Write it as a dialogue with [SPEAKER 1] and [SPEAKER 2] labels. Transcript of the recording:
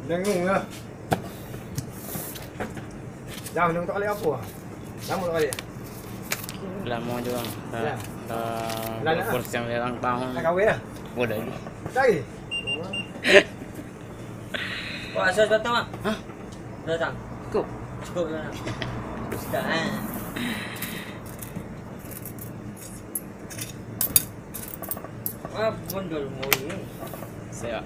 [SPEAKER 1] Dengung lah. Jam nung tak boleh apa? Lama tak balik.
[SPEAKER 2] Lama juga.
[SPEAKER 1] Ya.
[SPEAKER 2] Dah kursi yang orang bangun.
[SPEAKER 1] Nak kahwin lah?
[SPEAKER 2] Boleh.
[SPEAKER 1] Cari.
[SPEAKER 3] Wah, saya datang mak.
[SPEAKER 2] Hah?
[SPEAKER 3] Datang.
[SPEAKER 2] Cukup.
[SPEAKER 3] Cukup dah. Sudah. Wah, bondol mau ini.
[SPEAKER 2] Siap.